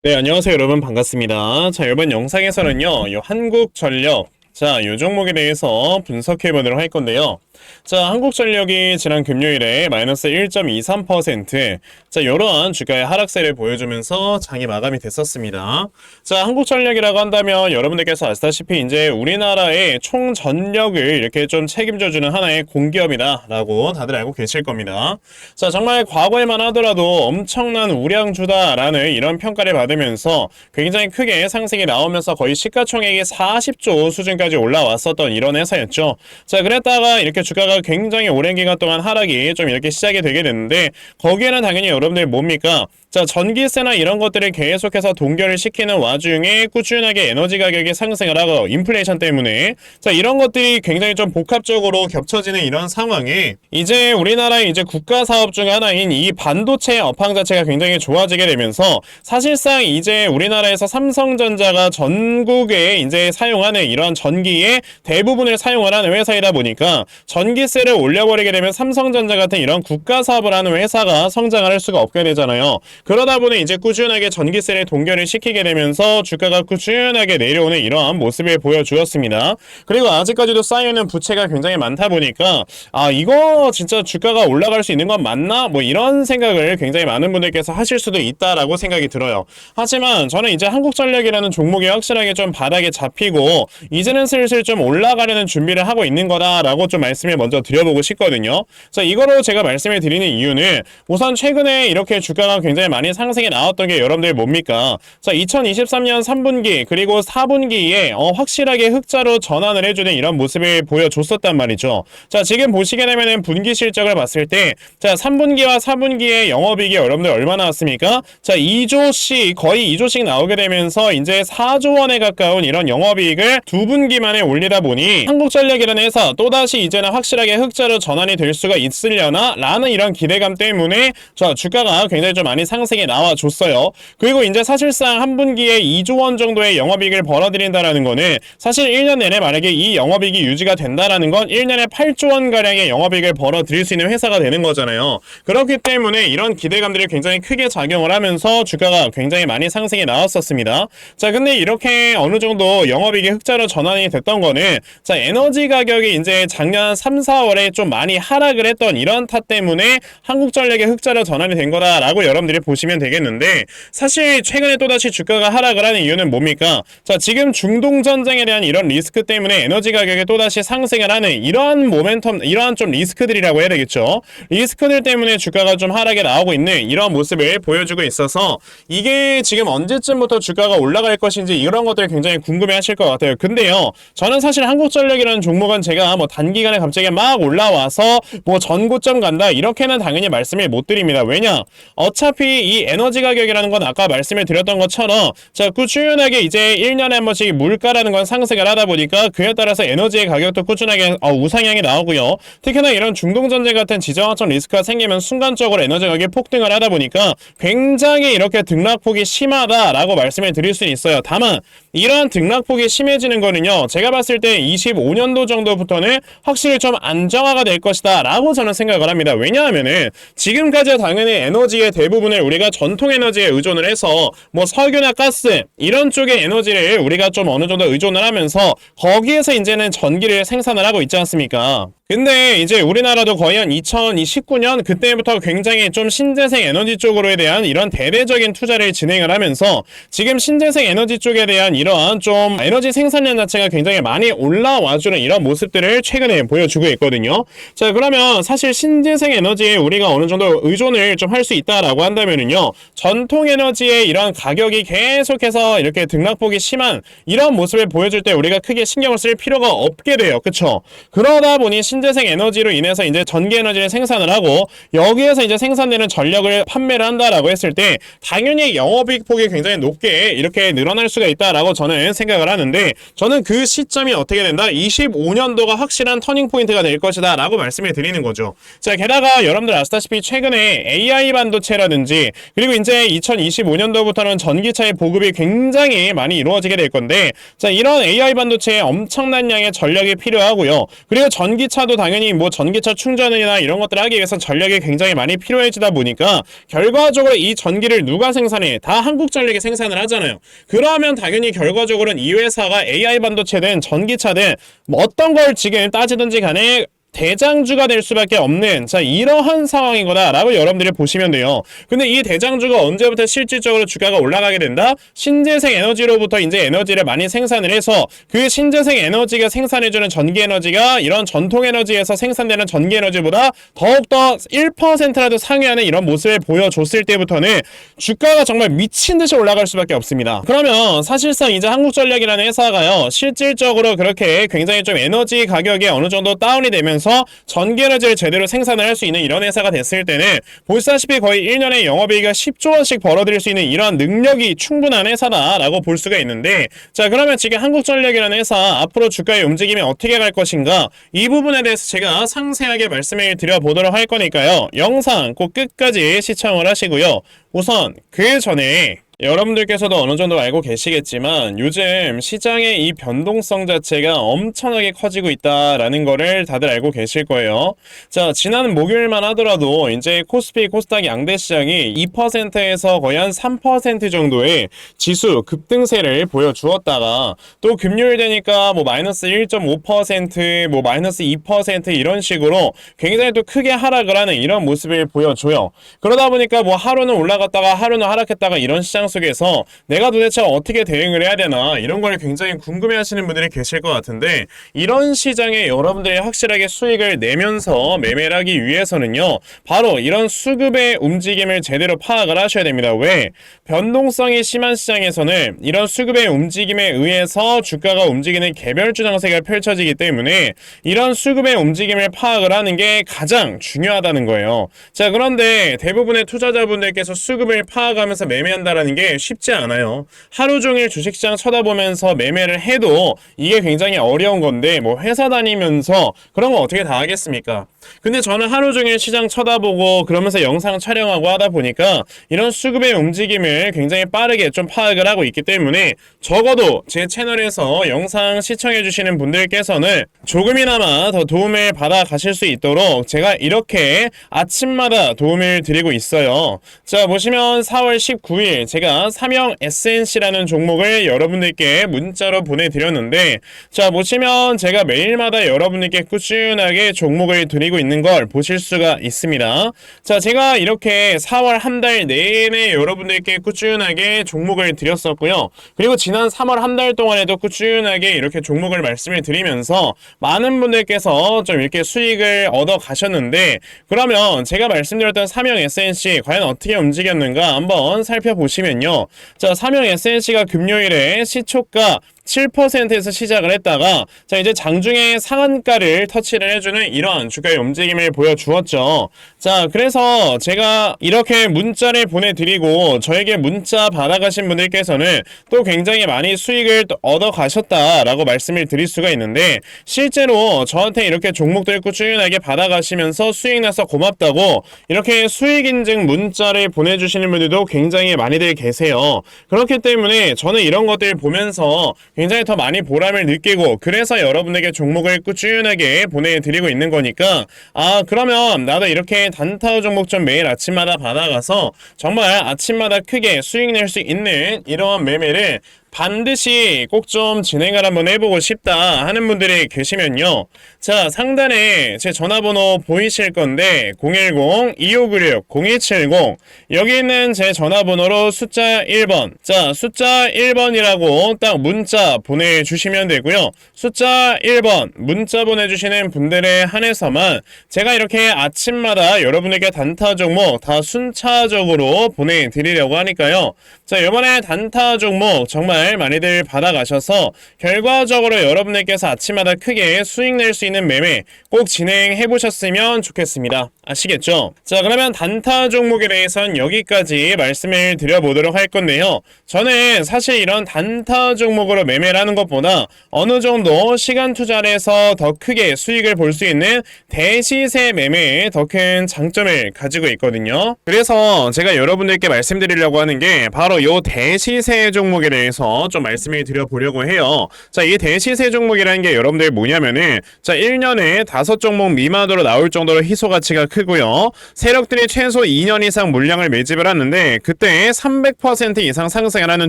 네, 안녕하세요, 여러분. 반갑습니다. 자, 이번 영상에서는요, 이 한국전력, 자, 이 종목에 대해서 분석해 보도록 할 건데요. 자, 한국전력이 지난 금요일에 마이너스 1.23%, 자, 이러한 주가의 하락세를 보여주면서 장이 마감이 됐었습니다. 자, 한국전력이라고 한다면 여러분들께서 아시다시피 이제 우리나라의 총 전력을 이렇게 좀 책임져주는 하나의 공기업이다라고 다들 알고 계실 겁니다. 자, 정말 과거에만 하더라도 엄청난 우량주다라는 이런 평가를 받으면서 굉장히 크게 상승이 나오면서 거의 시가총액이 40조 수준까지 올라왔었던 이런 회사였죠. 자, 그랬다가 이렇게 주가가 굉장히 오랜 기간 동안 하락이 좀 이렇게 시작이 되게 됐는데, 거기에는 당연히 여러분들 뭡니까? 자, 전기세나 이런 것들을 계속해서 동결을 시키는 와중에 꾸준하게 에너지 가격이 상승을 하고 인플레이션 때문에, 자, 이런 것들이 굉장히 좀 복합적으로 겹쳐지는 이런 상황에 이제 우리나라의 이제 국가 사업 중 하나인 이 반도체 업황 자체가 굉장히 좋아지게 되면서, 사실상 이제 우리나라에서 삼성전자가 전국에 이제 사용하는 이런 전기의 대부분을 사용을 하는 회사이다 보니까 전기세를 올려버리게 되면 삼성전자 같은 이런 국가 사업을 하는 회사가 성장을 할 수가 없게 되잖아요. 그러다 보니 이제 꾸준하게 전기세를 동결을 시키게 되면서 주가가 꾸준하게 내려오는 이러한 모습을 보여주었습니다. 그리고 아직까지도 쌓여있는 부채가 굉장히 많다 보니까 이거 진짜 주가가 올라갈 수 있는 건 맞나? 뭐 이런 생각을 굉장히 많은 분들께서 하실 수도 있다라고 생각이 들어요. 하지만 저는 이제 한국전력이라는 종목이 확실하게 좀 바닥에 잡히고 이제는 슬슬 좀 올라가려는 준비를 하고 있는 거다라고 좀 말씀을 먼저 드려보고 싶거든요. 자, 이거로 제가 말씀을 드리는 이유는 우선 최근에 이렇게 주가가 굉장히 많이 상승이 나왔던 게 여러분들 뭡니까? 자, 2023년 3분기 그리고 4분기에 확실하게 흑자로 전환을 해주는 이런 모습을 보여줬었단 말이죠. 자, 지금 보시게 되면은 분기 실적을 봤을 때, 자, 3분기와 4분기의 영업이익이 여러분들 얼마 나왔습니까? 자, 2조씩, 거의 2조씩 나오게 되면서 이제 4조 원에 가까운 이런 영업이익을 두 분기 만에 올리다 보니 한국전력이라는 회사 또다시 이제는 확실하게 흑자로 전환이 될 수가 있으려나? 라는 이런 기대감 때문에 자, 주가가 굉장히 좀 많이 상승이 나와줬어요. 그리고 이제 사실상 한 분기에 2조 원 정도의 영업이익을 벌어들인다라는 거는 사실 1년 내내 만약에 이 영업이익이 유지가 된다라는 건 1년에 8조 원 가량의 영업이익을 벌어들일 수 있는 회사가 되는 거잖아요. 그렇기 때문에 이런 기대감들이 굉장히 크게 작용을 하면서 주가가 굉장히 많이 상승이 나왔었습니다. 자, 근데 이렇게 어느 정도 영업이익이 흑자로 전환이 됐던 거는 자, 에너지 가격이 이제 작년 3, 4월에 좀 많이 하락을 했던 이런 탓 때문에 한국전력의 흑자로 전환이 된 거다라고 여러분들이 보시면 되겠는데, 사실 최근에 또다시 주가가 하락을 하는 이유는 뭡니까? 자, 지금 중동 전쟁에 대한 이런 리스크 때문에 에너지 가격이 또다시 상승을 하는 이러한 모멘텀, 이러한 좀 리스크들이라고 해야 되겠죠. 리스크들 때문에 주가가 좀 하락에 나오고 있는 이런 모습을 보여주고 있어서 이게 지금 언제쯤부터 주가가 올라갈 것인지 이런 것들 굉장히 궁금해 하실 것 같아요. 근데요, 저는 사실 한국전력이라는 종목은 제가 뭐 단기간에 갑자기 막 올라와서 뭐 전고점 간다 이렇게는 당연히 말씀을 못 드립니다. 왜냐? 어차피 이 에너지 가격이라는 건 아까 말씀을 드렸던 것처럼 자, 꾸준하게 이제 1년에 한 번씩 물가라는 건 상승을 하다 보니까 그에 따라서 에너지의 가격도 꾸준하게 우상향이 나오고요. 특히나 이런 중동전쟁 같은 지정학적 리스크가 생기면 순간적으로 에너지 가격이 폭등을 하다 보니까 굉장히 이렇게 등락폭이 심하다라고 말씀을 드릴 수 있어요. 다만 이러한 등락폭이 심해지는 거는요, 제가 봤을 때 25년도 정도부터는 확실히 좀 안정화가 될 것이다 라고 저는 생각을 합니다. 왜냐하면은 지금까지 당연히 에너지의 대부분을 우리가 전통 에너지에 의존을 해서 뭐 석유나 가스 이런 쪽의 에너지를 우리가 좀 어느 정도 의존을 하면서 거기에서 이제는 전기를 생산을 하고 있지 않습니까? 근데 이제 우리나라도 거의 한 2019년 그때부터 굉장히 좀 신재생 에너지 쪽으로에 대한 이런 대대적인 투자를 진행을 하면서 지금 신재생 에너지 쪽에 대한 이러한 좀 에너지 생산량 자체가 굉장히 많이 올라와주는 이런 모습들을 최근에 보여주고 있거든요. 자, 그러면 사실 신재생 에너지에 우리가 어느 정도 의존을 좀 할 수 있다라고 한다면은요, 전통 에너지의 이런 가격이 계속해서 이렇게 등락폭이 심한 이런 모습을 보여줄 때 우리가 크게 신경을 쓸 필요가 없게 돼요. 그쵸? 그러다 보니 신재생 에너지로 인해서 이제 전기 에너지를 생산을 하고 여기에서 이제 생산되는 전력을 판매를 한다라고 했을 때 당연히 영업이익 폭이 굉장히 높게 이렇게 늘어날 수가 있다라고 저는 생각을 하는데, 저는 그 시점이 어떻게 된다? 25년도가 확실한 터닝 포인트가 될 것이다 라고 말씀을 드리는 거죠. 자, 게다가 여러분들 아시다시피 최근에 AI 반도체라든지 그리고 이제 2025년도부터는 전기차의 보급이 굉장히 많이 이루어지게 될 건데, 자, 이런 AI 반도체에 엄청난 양의 전력이 필요하고요. 그리고 전기차 자동차도 당연히 뭐 전기차 충전이나 이런 것들을 하기 위해서 전력이 굉장히 많이 필요해지다 보니까 결과적으로 이 전기를 누가 생산해? 다 한국전력이 생산을 하잖아요. 그러면 당연히 결과적으로는 이 회사가 AI 반도체든 전기차든 뭐 어떤 걸 지금 따지든지 간에 대장주가 될 수밖에 없는 이러한 상황이구나 라고 여러분들이 보시면 돼요. 근데 이 대장주가 언제부터 실질적으로 주가가 올라가게 된다? 신재생 에너지로부터 이제 에너지를 많이 생산을 해서 그 신재생 에너지가 생산해주는 전기 에너지가 이런 전통 에너지에서 생산되는 전기 에너지보다 더욱더 1%라도 상회하는 이런 모습을 보여줬을 때부터는 주가가 정말 미친 듯이 올라갈 수밖에 없습니다. 그러면 사실상 이제 한국전력이라는 회사가요, 실질적으로 그렇게 굉장히 좀 에너지 가격이 어느 정도 다운이 되면서 전기에너지를 제대로 생산을 할 수 있는 이런 회사가 됐을 때는 보시다시피 거의 1년에 영업이익을 10조 원씩 벌어들일 수 있는 이러한 능력이 충분한 회사다라고 볼 수가 있는데, 자 그러면 지금 한국전력이라는 회사 앞으로 주가의 움직임이 어떻게 갈 것인가, 이 부분에 대해서 제가 상세하게 말씀을 드려보도록 할 거니까요, 영상 꼭 끝까지 시청을 하시고요. 우선 그 전에 여러분들께서도 어느 정도 알고 계시겠지만 요즘 시장의 이 변동성 자체가 엄청나게 커지고 있다라는 거를 다들 알고 계실 거예요. 자, 지난 목요일만 하더라도 이제 코스피, 코스닥 양대 시장이 2%에서 거의 한 3% 정도의 지수 급등세를 보여주었다가 또 금요일 되니까 뭐 마이너스 1.5%, 뭐 마이너스 2% 이런 식으로 굉장히 또 크게 하락을 하는 이런 모습을 보여줘요. 그러다 보니까 뭐 하루는 올라갔다가 하루는 하락했다가 이런 시장 속에서 내가 도대체 어떻게 대응을 해야 되나 이런 걸 굉장히 궁금해 하시는 분들이 계실 것 같은데, 이런 시장에 여러분들이 확실하게 수익을 내면서 매매를 하기 위해서는요, 바로 이런 수급의 움직임을 제대로 파악을 하셔야 됩니다. 왜? 변동성이 심한 시장에서는 이런 수급의 움직임에 의해서 주가가 움직이는 개별주 장세가 펼쳐지기 때문에 이런 수급의 움직임을 파악을 하는 게 가장 중요하다는 거예요. 자, 그런데 대부분의 투자자분들께서 수급을 파악하면서 매매한다라는 게 쉽지 않아요. 하루 종일 주식시장 쳐다보면서 매매를 해도 이게 굉장히 어려운 건데 뭐 회사 다니면서 그런 거 어떻게 다 하겠습니까? 근데 저는 하루 종일 시장 쳐다보고 그러면서 영상 촬영하고 하다 보니까 이런 수급의 움직임을 굉장히 빠르게 좀 파악을 하고 있기 때문에 적어도 제 채널에서 영상 시청해 주시는 분들께서는 조금이나마 더 도움을 받아 가실 수 있도록 제가 이렇게 아침마다 도움을 드리고 있어요. 자, 보시면 4월 19일 제가 삼형 SNC라는 종목을 여러분들께 문자로 보내드렸는데, 자 보시면 제가 매일마다 여러분들께 꾸준하게 종목을 드리고 있는 걸 보실 수가 있습니다. 자, 제가 이렇게 4월 한 달 내내 여러분들께 꾸준하게 종목을 드렸었고요. 그리고 지난 3월 한 달 동안에도 꾸준하게 이렇게 종목을 말씀을 드리면서 많은 분들께서 좀 이렇게 수익을 얻어 가셨는데, 그러면 제가 말씀드렸던 삼형 SNC 과연 어떻게 움직였는가 한번 살펴보시면요. 자, 삼형 SNC가 금요일에 시초가 7%에서 시작을 했다가 자 이제 장중에 상한가를 터치를 해주는 이러한 주가의 움직임을 보여주었죠. 자, 그래서 제가 이렇게 문자를 보내드리고 저에게 문자 받아가신 분들께서는 또 굉장히 많이 수익을 얻어 가셨다라고 말씀을 드릴 수가 있는데, 실제로 저한테 이렇게 종목들 꾸준하게 받아가시면서 수익 나서 고맙다고 이렇게 수익 인증 문자를 보내주시는 분들도 굉장히 많이들 계세요. 그렇기 때문에 저는 이런 것들 보면서 굉장히 더 많이 보람을 느끼고, 그래서 여러분에게 종목을 꾸준하게 보내드리고 있는 거니까, 아 그러면 나도 이렇게 단타 종목 좀 매일 아침마다 받아가서 정말 아침마다 크게 수익 낼 수 있는 이러한 매매를 반드시 꼭 좀 진행을 한번 해보고 싶다 하는 분들이 계시면요, 자 상단에 제 전화번호 보이실 건데 010-2596-0270 여기 있는 제 전화번호로 숫자 1번, 자 숫자 1번이라고 딱 문자 보내주시면 되고요. 숫자 1번 문자 보내주시는 분들에 한해서만 제가 이렇게 아침마다 여러분에게 단타 종목 다 순차적으로 보내드리려고 하니까요. 자, 이번에 단타 종목 정말 많이들 받아가셔서 결과적으로 여러분들께서 아침마다 크게 수익 낼 수 있는 매매 꼭 진행해 보셨으면 좋겠습니다. 아시겠죠? 자, 그러면 단타 종목에 대해서는 여기까지 말씀을 드려보도록 할 건데요. 저는 사실 이런 단타 종목으로 매매를 하는 것보다 어느 정도 시간 투자를 해서 더 크게 수익을 볼 수 있는 대시세 매매에 더 큰 장점을 가지고 있거든요. 그래서 제가 여러분들께 말씀드리려고 하는 게 바로 이 대시세 종목에 대해서 좀 말씀을 드려보려고 해요. 자, 이 대시세 종목이라는 게 여러분들 뭐냐면은 자, 1년에 5종목 미만으로 나올 정도로 희소 가치가 크고요. 세력들이 최소 2년 이상 물량을 매집을 하는데 그때 300% 이상 상승을 하는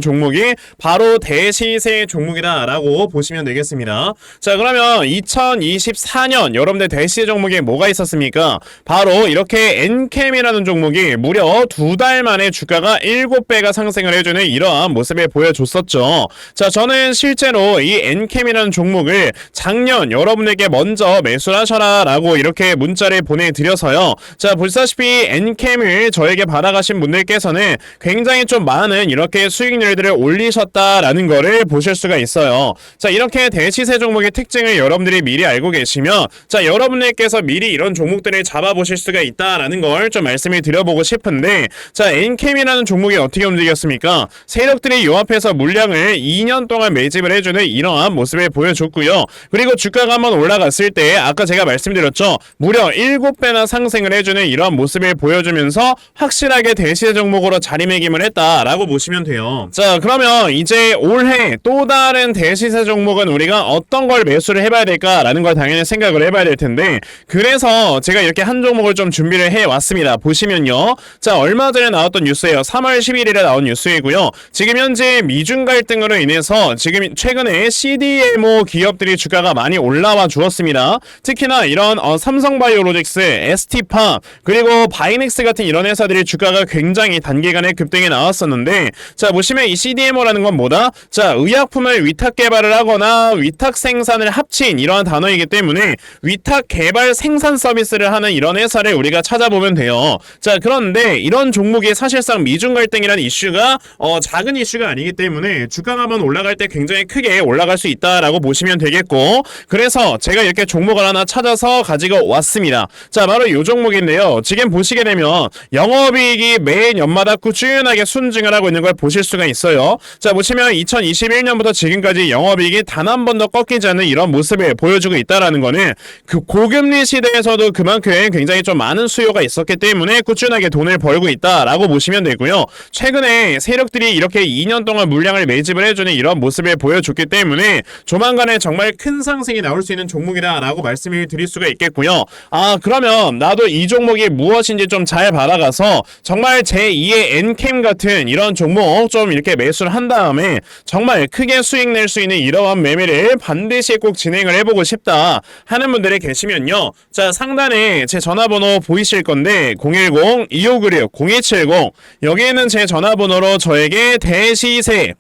종목이 바로 대시세 종목이다라고 보시면 되겠습니다. 자, 그러면 2024년 여러분들 대시세 종목에 뭐가 있었습니까? 바로 이렇게 엔캠이라는 종목이 무려 2달 만에 주가가 7배가 상승을 해주는 이러한 모습을 보여줬었죠. 자, 저는 실제로 이 엔캠이라는 종목을 작년 여러분에게 먼저 매수를 하셔라 라고 이렇게 문자를 보내드려서요. 자, 보시다시피 엔캠을 저에게 받아가신 분들께서는 굉장히 좀 많은 이렇게 수익률들을 올리셨다라는 거를 보실 수가 있어요. 자, 이렇게 대시세 종목의 특징을 여러분들이 미리 알고 계시면 자, 여러분들께서 미리 이런 종목들을 잡아보실 수가 있다라는 걸 좀 말씀을 드려보고 싶은데 자, 엔캠이라는 종목이 어떻게 움직였습니까? 세력들이 요 앞에서 물량을 2년 동안 매집을 해주는 이러한 모습을 보여줬고요. 그리고 주가가 한번 올라갔을 때 아까 제가 말씀드렸죠. 무려 7배나 상승을 해주는 이러한 모습을 보여주면서 확실하게 대시세 종목으로 자리매김을 했다라고 보시면 돼요. 자, 그러면 이제 올해 또 다른 대시세 종목은 우리가 어떤 걸 매수를 해봐야 될까라는 걸 당연히 생각을 해봐야 될 텐데 그래서 제가 이렇게 한 종목을 좀 준비를 해왔습니다. 보시면요. 자, 얼마 전에 나왔던 뉴스예요. 3월 11일에 나온 뉴스이고요. 지금 현재 미중 갈등으로 인해서 지금 최근에 CDMO 기업들이 주가가 많이 올라와 주었습니다. 특히나 이런 삼성바이오로직스, ST팜 그리고 바이넥스 같은 이런 회사들이 주가가 굉장히 단기간에 급등이 나왔었는데 자, 보시면 이 CDMO라는 건 뭐다? 자, 의약품을 위탁 개발을 하거나 위탁 생산을 합친 이러한 단어이기 때문에 위탁 개발 생산 서비스를 하는 이런 회사를 우리가 찾아보면 돼요. 자, 그런데 이런 종목이 사실상 미중 갈등이라는 이슈가 작은 이슈가 아니기 때문에 주가가 한번 올라갈 때 굉장히 크게 올라갈 수 있다라고 보시면 되겠고 그래서 제가 이렇게 종목을 하나 찾아서 가지고 왔습니다. 자, 바로 이 종목인데요. 지금 보시게 되면 영업이익이 매년 연마다 꾸준하게 순증을 하고 있는 걸 보실 수가 있어요. 자, 보시면 2021년부터 지금까지 영업이익이 단 한 번도 꺾이지 않는 이런 모습을 보여주고 있다라는 거는 그 고금리 시대에서도 그만큼 굉장히 좀 많은 수요가 있었기 때문에 꾸준하게 돈을 벌고 있다라고 보시면 되고요. 최근에 세력들이 이렇게 2년 동안 물량을 매집을 해주는 이런 모습을 보여줬기 때문에 조만간에 정말 큰 상승이 나올 수 있는 종목이다라고 말씀을 드릴 수가 있겠고요. 아, 그러면 나도 이 종목이 무엇인지 좀 잘 받아가서 정말 제2의 엔캠 같은 이런 종목 좀 이렇게 매수를 한 다음에 정말 크게 수익 낼 수 있는 이러한 매매를 반드시 꼭 진행을 해보고 싶다 하는 분들이 계시면요. 자, 상단에 제 전화번호 보이실 건데 010-2596-0270 여기에는 제 전화번호로 저에게 대시세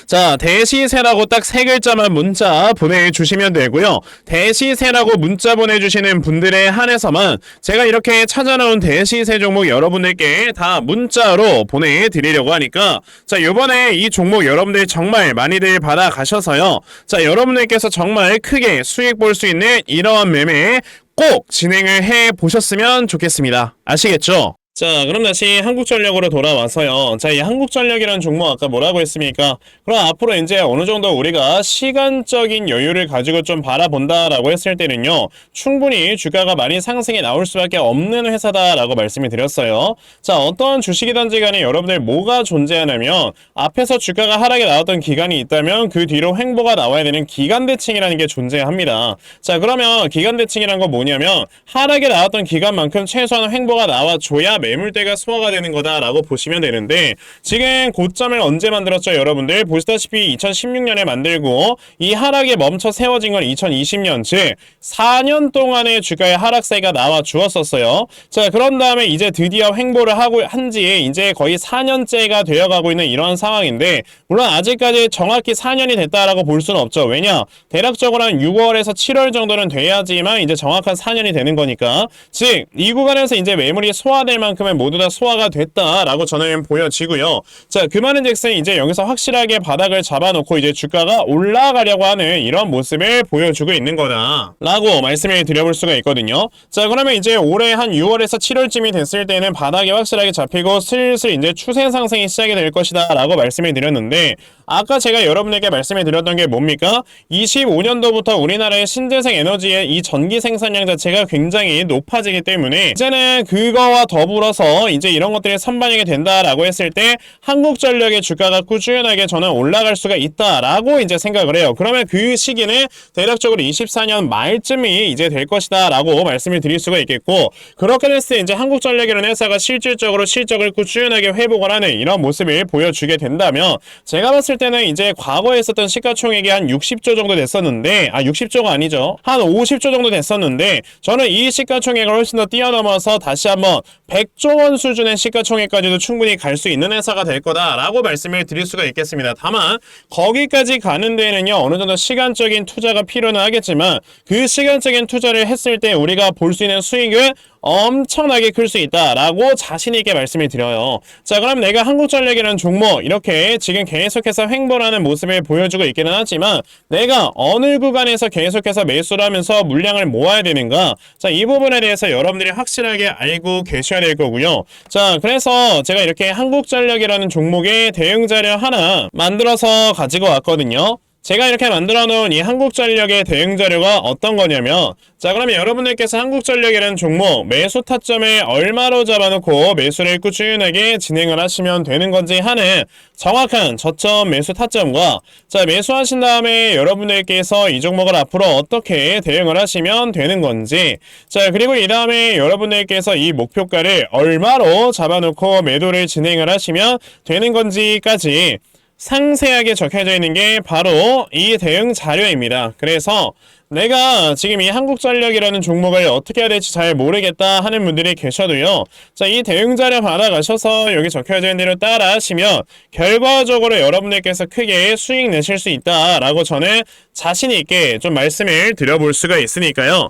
자, 대시세라고 딱 3글자만 문자 보내주시면 되고요. 대시세라고 문자 보내주시는 분들에 한해서만 제가 이렇게 찾아놓은 대시세 종목 여러분들께 다 문자로 보내드리려고 하니까 자, 요번에 이 종목 여러분들 정말 많이들 받아가셔서요. 자, 여러분들께서 정말 크게 수익 볼 수 있는 이러한 매매 꼭 진행을 해보셨으면 좋겠습니다. 아시겠죠? 자, 그럼 다시 한국전력으로 돌아와서요. 자, 이 한국전력이라는 종목 아까 뭐라고 했습니까? 그럼 앞으로 이제 어느 정도 우리가 시간적인 여유를 가지고 좀 바라본다라고 했을 때는요. 충분히 주가가 많이 상승이 나올 수밖에 없는 회사다라고 말씀을 드렸어요. 자, 어떤 주식이든지 간에 여러분들 뭐가 존재하냐면 앞에서 주가가 하락에 나왔던 기간이 있다면 그 뒤로 횡보가 나와야 되는 기간대칭이라는 게 존재합니다. 자, 그러면 기간대칭이란 건 뭐냐면 하락에 나왔던 기간만큼 최소한 횡보가 나와줘야 매물대가 소화가 되는 거다라고 보시면 되는데 지금 고점을 언제 만들었죠? 여러분들 보시다시피 2016년에 만들고 이 하락에 멈춰 세워진 건 2020년 즉 4년 동안의 주가의 하락세가 나와 주었었어요. 자, 그런 다음에 이제 드디어 횡보를 하고 한지 이제 거의 4년째가 되어가고 있는 이런 상황인데 물론 아직까지 정확히 4년이 됐다라고 볼 수는 없죠. 왜냐? 대략적으로 한 6월에서 7월 정도는 돼야지만 이제 정확한 4년이 되는 거니까 즉 이 구간에서 이제 매물이 소화될 만큼 만큼은 모두 다 소화가 됐다라고 저는 보여지고요. 자, 그 말은즉슨 이제 여기서 확실하게 바닥을 잡아놓고 이제 주가가 올라가려고 하는 이런 모습을 보여주고 있는 거다라고 말씀을 드려볼 수가 있거든요. 자, 그러면 이제 올해 한 6월에서 7월쯤이 됐을 때는 바닥이 확실하게 잡히고 슬슬 이제 추세 상승이 시작이 될 것이다라고 말씀을 드렸는데, 아까 제가 여러분에게 말씀을 드렸던 게 뭡니까? 25년도부터 우리나라의 신재생 에너지의 이 전기 생산량 자체가 굉장히 높아지기 때문에 이제는 그거와 더불어서 이제 이런 것들이 선반영이 된다라고 했을 때 한국전력의 주가가 꾸준하게 저는 올라갈 수가 있다라고 이제 생각을 해요. 그러면 그 시기는 대략적으로 24년 말쯤이 이제 될 것이다라고 말씀을 드릴 수가 있겠고, 그렇게 됐을 때 이제 한국전력이라는 회사가 실질적으로 실적을 꾸준하게 회복을 하는 이런 모습을 보여주게 된다면, 제가 봤을 때는 이제 과거에 있었던 시가총액이 한 60조 정도 됐었는데, 60조가 아니죠. 한 50조 정도 됐었는데, 저는 이 시가총액을 훨씬 더 뛰어넘어서 다시 한번 100조 원 수준의 시가총액까지도 충분히 갈 수 있는 회사가 될 거다라고 말씀을 드릴 수가 있겠습니다. 다만 거기까지 가는 데에는요, 어느 정도 시간적인 투자가 필요는 하겠지만, 그 시간적인 투자를 했을 때 우리가 볼 수 있는 수익은 엄청나게 클 수 있다라고 자신있게 말씀을 드려요. 자, 그럼 내가 한국전력이라는 종목 이렇게 지금 계속해서 횡보하는 모습을 보여주고 있기는 하지만, 내가 어느 구간에서 계속해서 매수를 하면서 물량을 모아야 되는가, 자, 이 부분에 대해서 여러분들이 확실하게 알고 계셔야 될 거고요. 자, 그래서 제가 이렇게 한국전력이라는 종목의 대응 자료 하나 만들어서 가지고 왔거든요. 제가 이렇게 만들어 놓은 이 한국전력의 대응 자료가 어떤 거냐면, 자, 그러면 여러분들께서 한국전력이라는 종목 매수 타점을 얼마로 잡아놓고 매수를 꾸준하게 진행을 하시면 되는 건지 하는 정확한 저점 매수 타점과, 자, 매수하신 다음에 여러분들께서 이 종목을 앞으로 어떻게 대응을 하시면 되는 건지, 자, 그리고 이 다음에 여러분들께서 이 목표가를 얼마로 잡아놓고 매도를 진행을 하시면 되는 건지까지 상세하게 적혀져 있는 게 바로 이 대응 자료입니다. 그래서 내가 지금 이 한국전력이라는 종목을 어떻게 해야 될지 잘 모르겠다 하는 분들이 계셔도요, 자, 이 대응 자료 받아가셔서 여기 적혀져 있는 대로 따라 하시면 결과적으로 여러분들께서 크게 수익 내실 수 있다라고 저는 자신있게 좀 말씀을 드려볼 수가 있으니까요.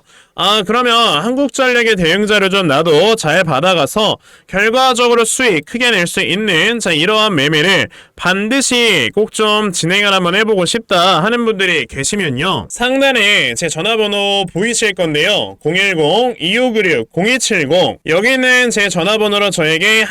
그러면 한국전력의 대응 자료 좀 나도 잘 받아가서 결과적으로 수익 크게 낼 수 있는, 자, 이러한 매매를 반드시 꼭 좀 진행을 한번 해보고 싶다 하는 분들이 계시면요, 상단에 제 전화번호 보이실 건데요, 010-2596-0270, 여기는 제 전화번호로 저에게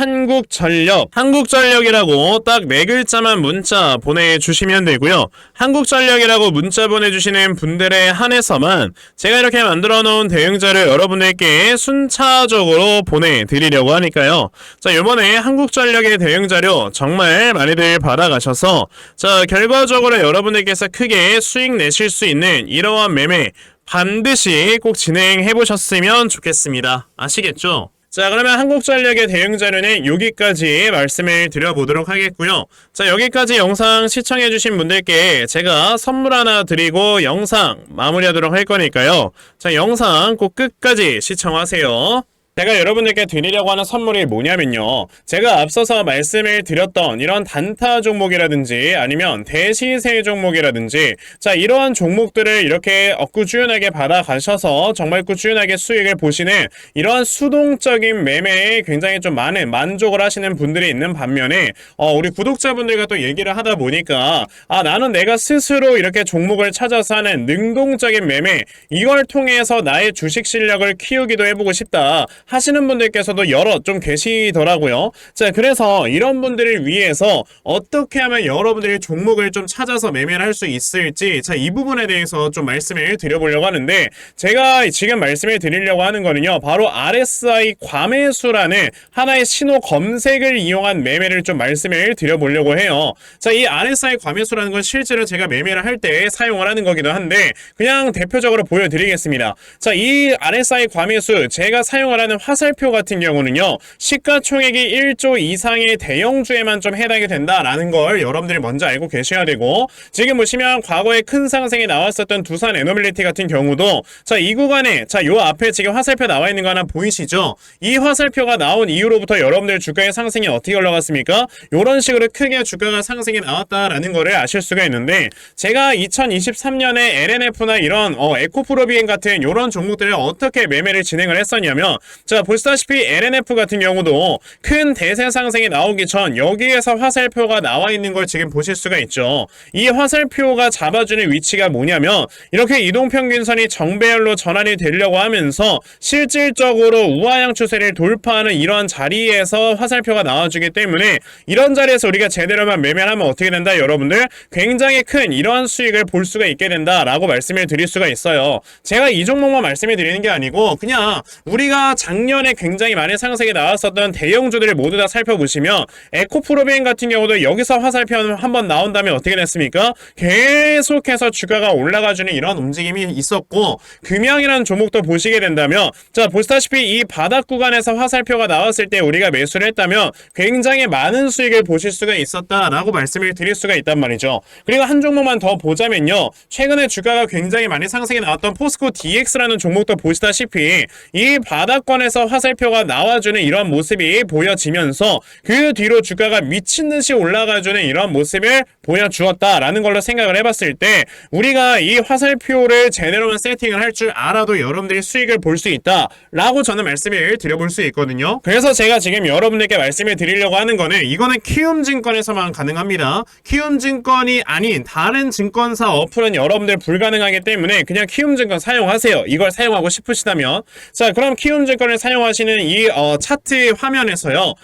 한국전력이라고 딱 4글자만 문자 보내주시면 되고요. 한국전력이라고 문자 보내주시는 분들에 한해서만 제가 이렇게 만들어 놓은 대응자를 여러분들께 순차적으로 보내드리려고 하니까요. 자, 이번에 한국전력의 대응자료 정말 많이들 받아가셔서, 자, 결과적으로 여러분들께서 크게 수익 내실 수 있는 이러한 매매 반드시 꼭 진행해 보셨으면 좋겠습니다. 아시겠죠? 자, 그러면 한국전력의 대응 자료는 여기까지 말씀을 드려보도록 하겠고요. 자, 여기까지 영상 시청해주신 분들께 제가 선물 하나 드리고 영상 마무리하도록 할 거니까요. 자, 영상 꼭 끝까지 시청하세요. 제가 여러분들께 드리려고 하는 선물이 뭐냐면요, 제가 앞서서 말씀을 드렸던 이런 단타 종목이라든지 아니면 대시세 종목이라든지, 자, 이러한 종목들을 이렇게 꾸준하게 받아가셔서 정말 꾸준하게 수익을 보시는 이러한 수동적인 매매에 굉장히 좀 많은 만족을 하시는 분들이 있는 반면에, 우리 구독자분들과 또 얘기를 하다 보니까, 나는 내가 스스로 이렇게 종목을 찾아서 하는 능동적인 매매, 이걸 통해서 나의 주식 실력을 키우기도 해보고 싶다 하시는 분들께서도 여러 좀 계시더라고요. 자, 그래서 이런 분들을 위해서 어떻게 하면 여러분들이 종목을 좀 찾아서 매매를 할 수 있을지, 자, 이 부분에 대해서 좀 말씀을 드려보려고 하는데, 제가 지금 말씀을 드리려고 하는 거는요, 바로 RSI 과매수라는 하나의 신호 검색을 이용한 매매를 좀 말씀을 드려보려고 해요. 자, 이 RSI 과매수라는 건 실제로 제가 매매를 할 때 사용을 하는 거기도 한데, 그냥 대표적으로 보여드리겠습니다. 자, 이 RSI 과매수 제가 사용을 하는 화살표 같은 경우는요, 시가총액이 1조 이상의 대형주에만 좀 해당이 된다라는 걸 여러분들이 먼저 알고 계셔야 되고, 지금 보시면 과거에 큰 상승이 나왔었던 두산 에너빌리티 같은 경우도, 자, 이 구간에, 자, 요 앞에 지금 화살표 나와 있는 거 하나 보이시죠? 이 화살표가 나온 이후로부터 여러분들 주가의 상승이 어떻게 올라갔습니까? 요런 식으로 크게 주가가 상승이 나왔다라는 거를 아실 수가 있는데, 제가 2023년에 LNF나 이런 에코프로비엔 같은 요런 종목들을 어떻게 매매를 진행을 했었냐면, 자, 보시다시피 LNF 같은 경우도 큰 대세 상승이 나오기 전 여기에서 화살표가 나와 있는 걸 지금 보실 수가 있죠. 이 화살표가 잡아주는 위치가 뭐냐면 이렇게 이동평균선이 정배열로 전환이 되려고 하면서 실질적으로 우하향 추세를 돌파하는 이러한 자리에서 화살표가 나와주기 때문에 이런 자리에서 우리가 제대로만 매매를 하면 어떻게 된다? 여러분들 굉장히 큰 이러한 수익을 볼 수가 있게 된다라고 말씀을 드릴 수가 있어요. 제가 이 종목만 말씀을 드리는 게 아니고 그냥 우리가 작년에 굉장히 많은 상승이 나왔었던 대형주들을 모두 다 살펴보시면 에코프로비엔 같은 경우도 여기서 화살표 한번 나온 다음에 어떻게 됐습니까? 계속해서 주가가 올라가주는 이런 움직임이 있었고 금양이라는 종목도 보시게 된다면 자 보시다시피 이 바닥 구간에서 화살표가 나왔을 때 우리가 매수를 했다면 굉장히 많은 수익을 보실 수가 있었다라고 말씀을 드릴 수가 있단 말이죠. 그리고 한 종목만 더 보자면요. 최근에 주가가 굉장히 많이 상승이 나왔던 포스코 DX라는 종목도 보시다시피 이 바닥권에서 화살표가 나와주는 이런 모습이 보여지면서 그 뒤로 주가가 미친듯이 올라가주는 이런 모습을 보여주었다라는 걸로 생각을 해봤을 때 우리가 이 화살표를 제대로만 세팅을 할 줄 알아도 여러분들이 수익을 볼 수 있다라고 저는 말씀을 드려볼 수 있거든요. 그래서 제가 지금 여러분들께 말씀을 드리려고 하는 거는 이거는 키움증권에서만 가능합니다. 키움증권이 아닌 다른 증권사 어플은 여러분들 불가능하기 때문에 그냥 키움증권 사용하세요. 이걸 사용하고 싶으시다면 자 그럼 키움증권을 사용하시는 이 차트 화면에서요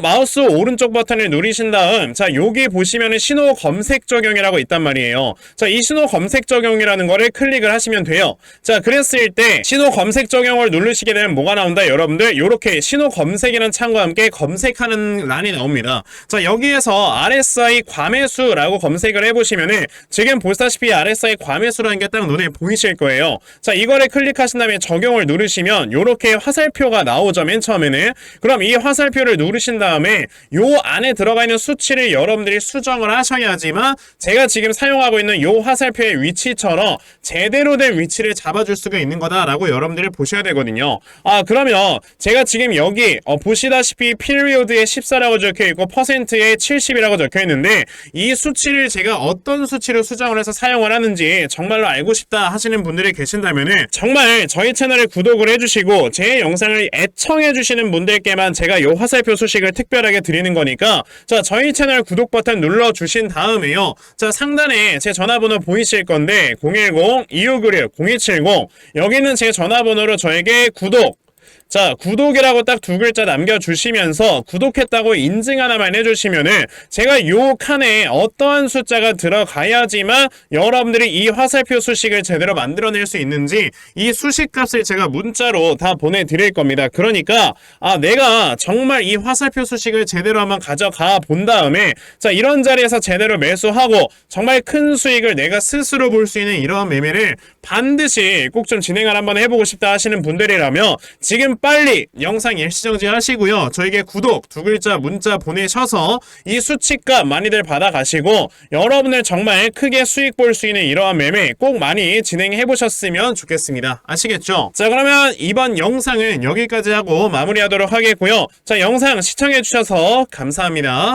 마우스 오른쪽 버튼을 누르신 다음 자 여기 보시면은 신호 검색 적용이라고 있단 말이에요. 자 이 신호 검색 적용이라는 거를 클릭을 하시면 돼요. 자 그랬을 때 신호 검색 적용을 누르시게 되면 뭐가 나온다? 여러분들 이렇게 신호 검색이라는 창과 함께 검색하는 란이 나옵니다. 자 여기에서 RSI 과매수라고 검색을 해보시면은 지금 보시다시피 RSI 과매수라는 게 딱 눈에 보이실 거예요. 자 이거를 클릭하신 다음에 적용을 누르시면 이렇게 화살표가 나오죠. 맨 처음에는. 그럼 이 화살표를 누르신 다음에 요 안에 들어가 있는 수치를 여러분들이 수정을 하셔야지만 제가 지금 사용하고 있는 요 화살표의 위치처럼 제대로 된 위치를 잡아줄 수가 있는 거다라고 여러분들이 보셔야 되거든요. 그러면 제가 지금 여기 보시다시피 피리오드에 14라고 적혀있고 퍼센트에 70이라고 적혀있는데 이 수치를 제가 어떤 수치로 수정을 해서 사용을 하는지 정말로 알고 싶다 하시는 분들이 계신다면은 정말 저희 채널을 구독을 해주시고 제 영상을 애청해주시는 분들께만 제가 요 화살표 소식을 특별하게 드리는 거니까 자 저희 채널 구독 버튼 눌러주신 다음에요. 자 상단에 제 전화번호 보이실 건데 010-2596-0270 여기는 제 전화번호로 저에게 자 구독이라고 딱 두 글자 남겨주시면서 구독했다고 인증 하나만 해주시면은 제가 요 칸에 어떠한 숫자가 들어가야지만 여러분들이 이 화살표 수식을 제대로 만들어낼 수 있는지 이 수식값을 제가 문자로 다 보내드릴 겁니다. 그러니까 내가 정말 이 화살표 수식을 제대로 한번 가져가 본 다음에 자 이런 자리에서 제대로 매수하고 정말 큰 수익을 내가 스스로 볼 수 있는 이러한 매매를 반드시 꼭 좀 진행을 한번 해보고 싶다 하시는 분들이라면 지금 빨리 영상 일시정지 하시고요. 저에게 구독 두 글자 문자 보내셔서 이 수치값 많이들 받아가시고 여러분들 정말 크게 수익 볼 수 있는 이러한 매매 꼭 많이 진행해 보셨으면 좋겠습니다. 아시겠죠? 자 그러면 이번 영상은 여기까지 하고 마무리하도록 하겠고요. 자 영상 시청해 주셔서 감사합니다.